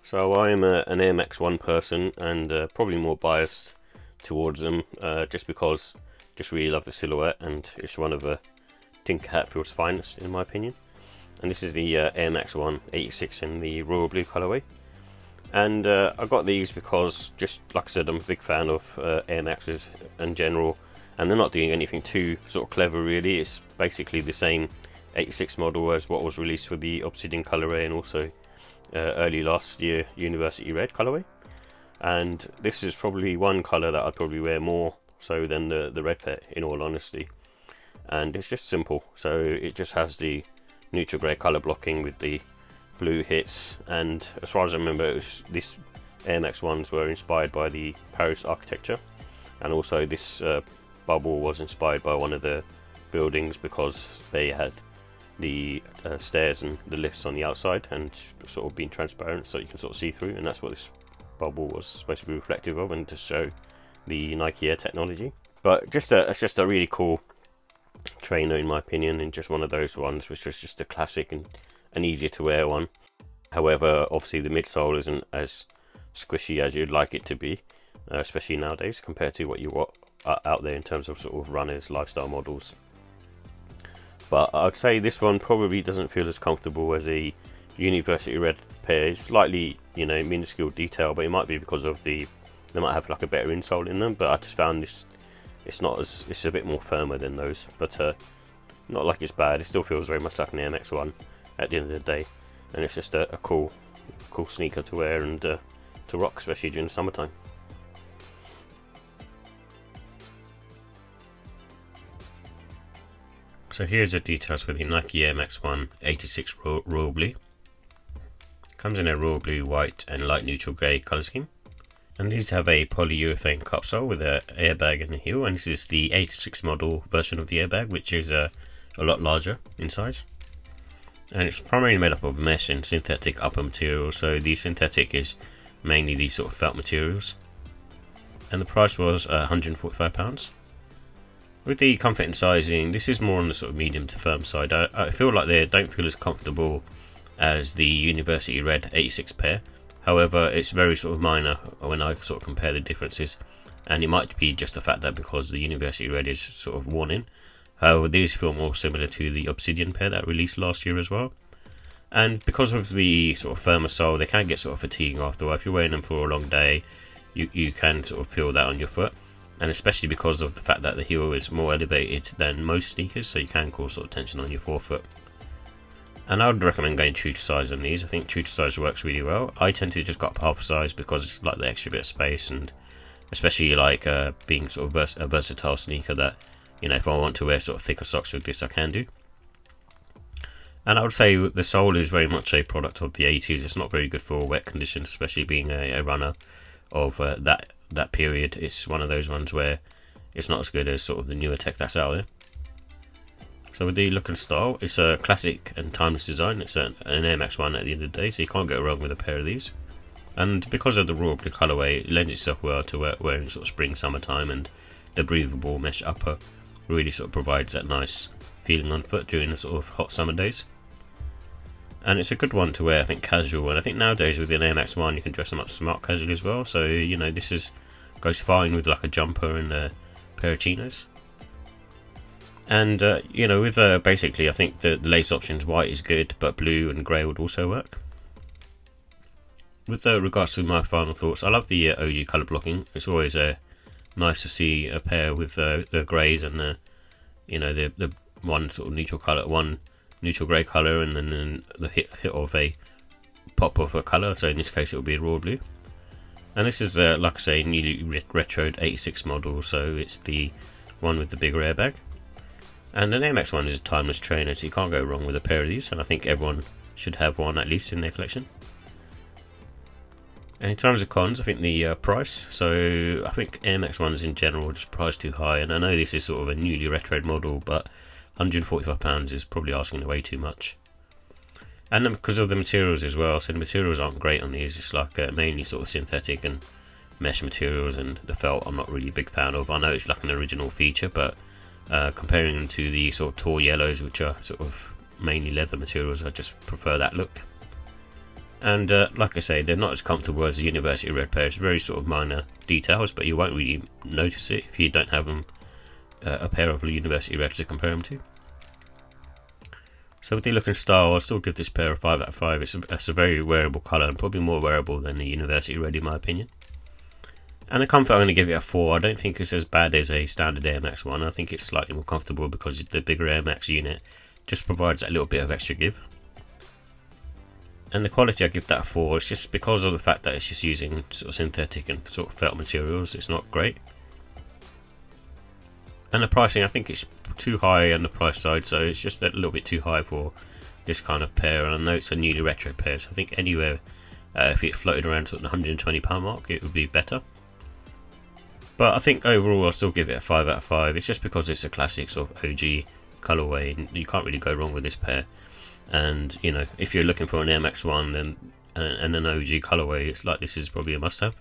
So I'm an Air Max 1 person, and probably more biased towards them, just because I just really love the silhouette, and it's one of Tinker Hatfield's finest in my opinion. And this is the Air Max 1 86 in the royal blue colourway. And I got these because, just like I said, I'm a big fan of Air Maxes in general, and they're not doing anything too sort of clever really. It's basically the same 86 model as what was released for the Obsidian colourway and also early last year University Red colourway. And this is probably one colour that I'd probably wear more so than the red pair, in all honesty. And it's just simple, so it just has the neutral grey colour blocking with the blue hits, and as far as I remember, this Air Max 1s were inspired by the Paris architecture, and also this bubble was inspired by one of the buildings because they had the stairs and the lifts on the outside and sort of being transparent so you can sort of see through, and that's what this bubble was supposed to be reflective of, and to show the Nike Air technology. But it's just a really cool trainer in my opinion, and just one of those ones which was just a classic and an easier to wear one. However, obviously the midsole isn't as squishy as you'd like it to be, especially nowadays compared to what you got out there in terms of sort of runners, lifestyle models. But I'd say this one probably doesn't feel as comfortable as a University Red pair. It's slightly, minuscule detail, but it might be because of they might have like a better insole in them. But I just found it's a bit more firmer than those, but not like it's bad. It still feels very much like an Air Max 1 at the end of the day, and it's just a cool sneaker to wear and to rock, especially during the summertime. So here's the details for the Nike Air Max 1 86 royal blue. Comes in a royal blue, white and light neutral grey colour scheme. And these have a polyurethane cupsole with an airbag in the heel, and this is the 86 model version of the airbag, which is a lot larger in size. And it's primarily made up of mesh and synthetic upper material, so the synthetic is mainly these sort of felt materials. And the price was £145. With the comfort and sizing, this is more on the sort of medium to firm side. I feel like they don't feel as comfortable as the University Red 86 pair. However, it's very sort of minor when I sort of compare the differences, and it might be just the fact that because the University Red is sort of worn in. However, these feel more similar to the Obsidian pair that released last year as well. And because of the sort of firmer sole, they can get sort of fatiguing after a while. If you're wearing them for a long day, you can sort of feel that on your foot. And especially because of the fact that the heel is more elevated than most sneakers, so you can cause sort of tension on your forefoot. And I would recommend going true to size on these. I think true to size works really well. I tend to just go up half a size because it's like the extra bit of space, and especially like being sort of a versatile sneaker that, if I want to wear sort of thicker socks with this, I can do. And I would say the sole is very much a product of the 80s. It's not very good for wet conditions, especially being a runner of that period. It's one of those ones where it's not as good as sort of the newer tech that's out there. So with the look and style, it's a classic and timeless design. It's an Air Max 1 at the end of the day, so you can't go wrong with a pair of these. And because of the royal blue colourway, it lends itself well to wearing sort of spring, summertime, and the breathable mesh upper really sort of provides that nice feeling on foot during the sort of hot summer days. And it's a good one to wear, I think, casual, and I think nowadays with an Air Max 1 you can dress them up smart casual as well, so this goes fine with like a jumper and a pair of chinos. And with basically I think the lace options, white is good, but blue and grey would also work. With regards to my final thoughts, I love the OG colour blocking. It's always nice to see a pair with the greys and the one sort of neutral colour, one neutral grey colour, and then the hit of a pop of a colour. So in this case it will be a royal blue. And this is like I say, newly retroed 86 model, so it's the one with the bigger airbag. And the Air Max 1 is a timeless trainer, so you can't go wrong with a pair of these, and I think everyone should have one at least in their collection. And in terms of cons, I think the price, so I think Air Max 1s in general are just priced too high, and I know this is sort of a newly retroed model, but £145 is probably asking way too much. And then because of the materials as well, so the materials aren't great on these. It's like mainly sort of synthetic and mesh materials, and the felt I'm not really a big fan of. I know it's like an original feature, but comparing them to the sort of tall yellows, which are sort of mainly leather materials, I just prefer that look. And like I say, they're not as comfortable as the University Red pair. It's very sort of minor details, but you won't really notice it if you don't have them a pair of University Reds to compare them to. So with the look and style, I'll still give this pair a 5 out of 5. It's a very wearable colour, and probably more wearable than the University Red in my opinion. And the comfort, I'm going to give it a 4. I don't think it's as bad as a standard Air Max one. I think it's slightly more comfortable because the bigger Air Max unit just provides that little bit of extra give. And the quality, I give that a 4. It's just because of the fact that it's just using sort of synthetic and sort of felt materials. It's not great. And the pricing, I think it's too high on the price side, so it's just a little bit too high for this kind of pair. And I know it's a newly retro pair, so I think anywhere if it floated around sort of the £120 mark, it would be better. But I think overall I'll still give it a 5 out of 5. It's just because it's a classic sort of OG colourway, and you can't really go wrong with this pair. And you know, if you're looking for an Air Max 1 and an OG colourway, it's like this is probably a must-have.